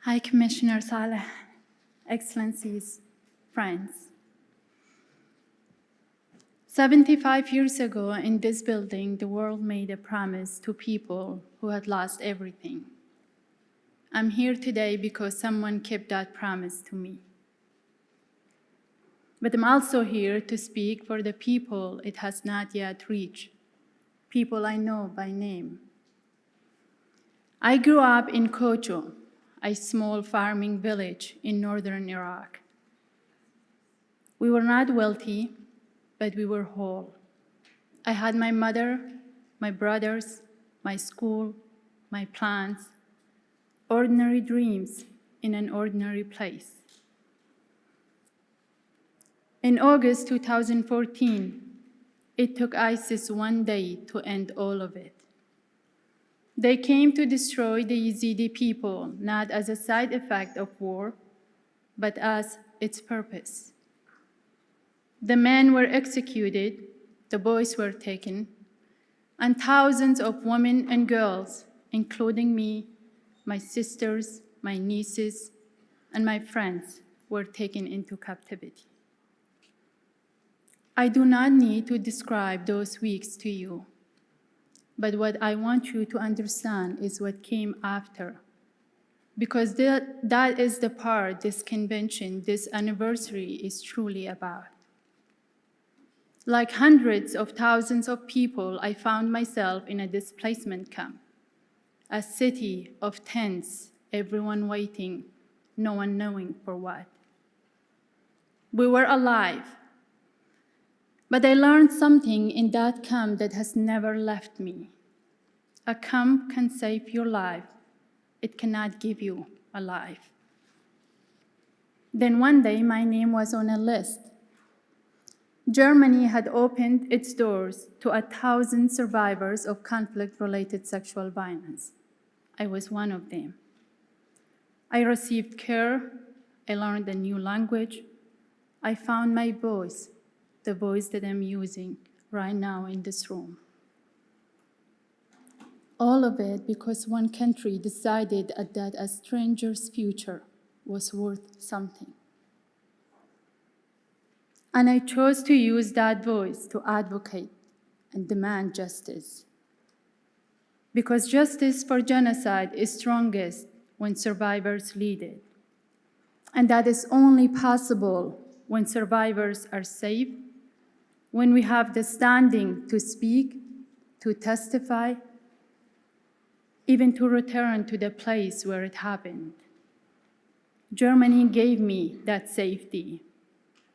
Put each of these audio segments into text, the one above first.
High Commissioner Saleh, Excellencies, friends. 75 years ago in this building, the world made a promise to people who had lost everything. I'm here today because someone kept that promise to me. But I'm also here to speak for the people it has not yet reached, people I know by name. I grew up in Kocho, a small farming village in northern Iraq. We were not wealthy, but we were whole. I had my mother, my brothers, my school, my plants, ordinary dreams in an ordinary place. In August 2014, it took ISIS one day to end all of it. They came to destroy the Yazidi people, not as a side effect of war, but as its purpose. The men were executed, the boys were taken, and thousands of women and girls, including me, my sisters, my nieces, and my friends, were taken into captivity. I do not need to describe those weeks to you, but what I want you to understand is what came after, because that is the part this convention, this anniversary is truly about. Like hundreds of thousands of people, I found myself in a displacement camp, a city of tents, everyone waiting, no one knowing for what. We were alive, but I learned something in that camp that has never left me. A camp can save your life. It cannot give you a life. Then one day, my name was on a list. Germany had opened its doors to 1,000 survivors of conflict-related sexual violence. I was one of them. I received care. I learned a new language. I found my voice, the voice that I'm using right now in this room. All of it because one country decided that a stranger's future was worth something. And I chose to use that voice to advocate and demand justice. Because justice for genocide is strongest when survivors lead it. And that is only possible when survivors are safe, when we have the standing to speak, to testify, even to return to the place where it happened. Germany gave me that safety.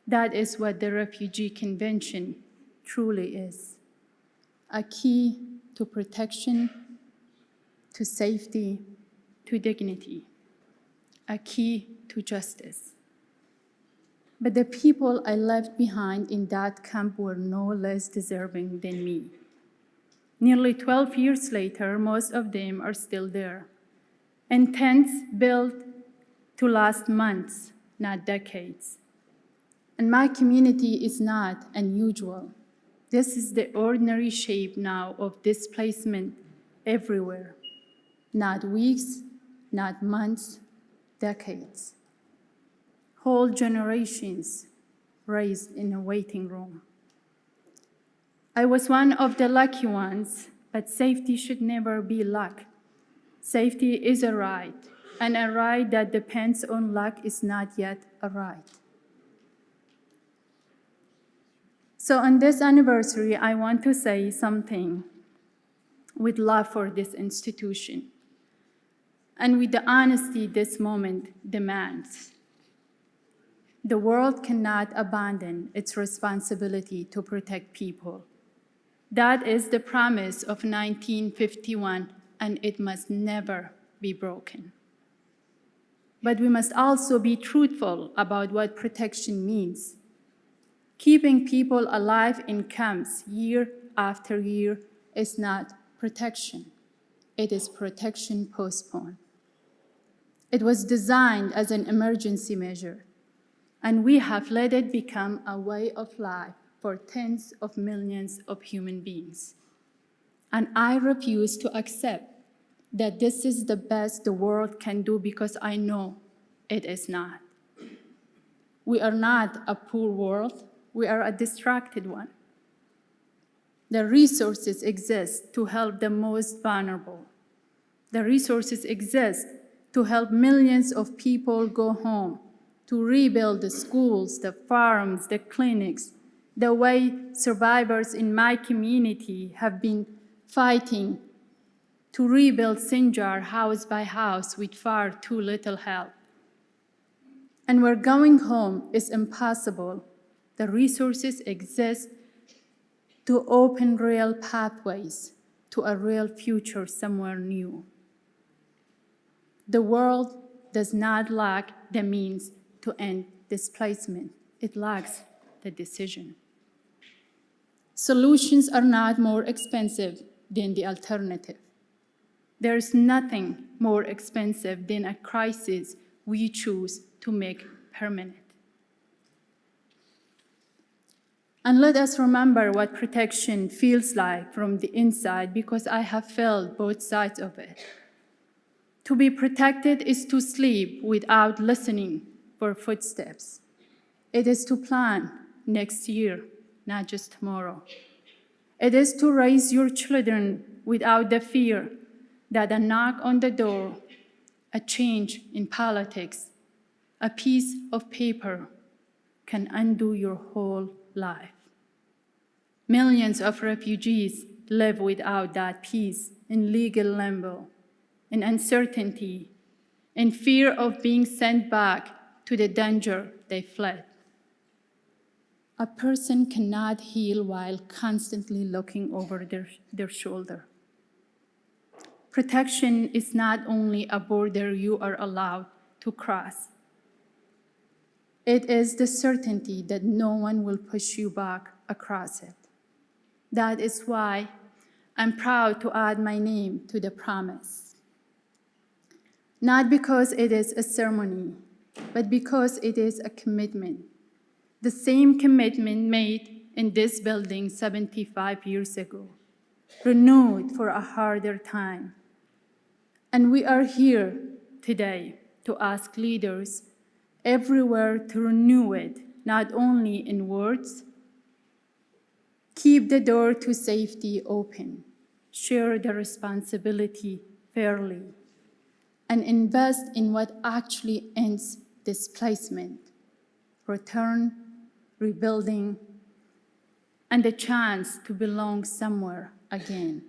That is what the Refugee Convention truly is. A key to protection, to safety, to dignity. A key to justice. But the people I left behind in that camp were no less deserving than me. Nearly 12 years later, most of them are still there, in tents built to last months, not decades. And my community is not unusual. This is the ordinary shape now of displacement everywhere. Not weeks, not months, decades. Whole generations raised in a waiting room. I was one of the lucky ones, but safety should never be luck. Safety is a right, and a right that depends on luck is not yet a right. So on this anniversary, I want to say something with love for this institution and with the honesty this moment demands. The world cannot abandon its responsibility to protect people. That is the promise of 1951, and it must never be broken. But we must also be truthful about what protection means. Keeping people alive in camps year after year is not protection. It is protection postponed. It was designed as an emergency measure, and we have let it become a way of life for tens of millions of human beings. And I refuse to accept that this is the best the world can do, because I know it is not. We are not a poor world, we are a distracted one. The resources exist to help the most vulnerable. The resources exist to help millions of people go home, to rebuild the schools, the farms, the clinics, the way survivors in my community have been fighting to rebuild Sinjar house by house with far too little help. And where going home is impossible, the resources exist to open real pathways to a real future somewhere new. The world does not lack the means to end displacement. It lacks the decision. Solutions are not more expensive than the alternative. There is nothing more expensive than a crisis we choose to make permanent. And let us remember what protection feels like from the inside, because I have felt both sides of it. To be protected is to sleep without listening for footsteps. It is to plan next year, not just tomorrow. It is to raise your children without the fear that a knock on the door, a change in politics, a piece of paper can undo your whole life. Millions of refugees live without that peace, in legal limbo, in uncertainty, in fear of being sent back to the danger they fled. A person cannot heal while constantly looking over their shoulder. Protection is not only a border you are allowed to cross. It is the certainty that no one will push you back across it. That is why I'm proud to add my name to the promise. Not because it is a ceremony, but because it is a commitment. The same commitment made in this building 75 years ago, renewed for a harder time. And we are here today to ask leaders everywhere to renew it, not only in words. Keep the door to safety open, share the responsibility fairly, and invest in what actually ends displacement, return, rebuilding, and the chance to belong somewhere again.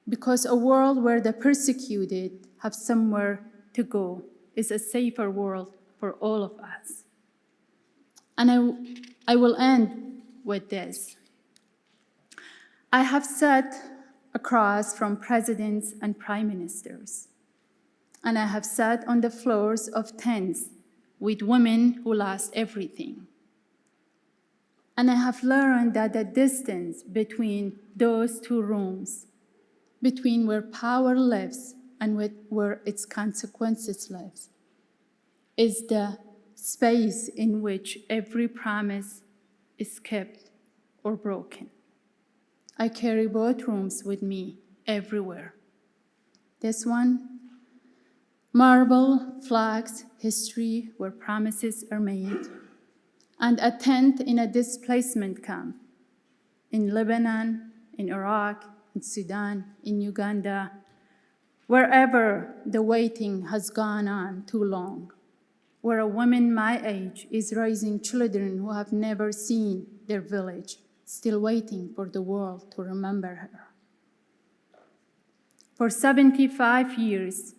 Because a world where the persecuted have somewhere to go is a safer world for all of us. And I will end with this. I have sat across from presidents and prime ministers, and I have sat on the floors of tents with women who lost everything. And I have learned that the distance between those two rooms, between where power lives and where its consequences live, is the space in which every promise is kept or broken. I carry both rooms with me everywhere. This one, marble, flags, history where promises are made, and a tent in a displacement camp in Lebanon, in Iraq, in Sudan, in Uganda, wherever the waiting has gone on too long, where a woman my age is raising children who have never seen their village, still waiting for the world to remember her. For 75 years,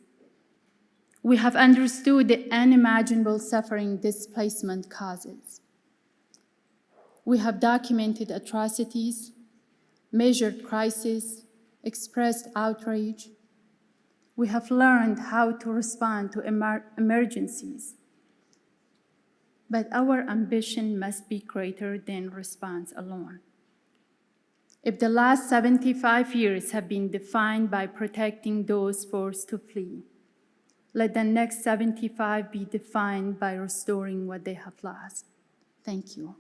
we have understood the unimaginable suffering displacement causes. We have documented atrocities, measured crises, expressed outrage. We have learned how to respond to emergencies. But our ambition must be greater than response alone. If the last 75 years have been defined by protecting those forced to flee, let the next 75 be defined by restoring what they have lost. Thank you.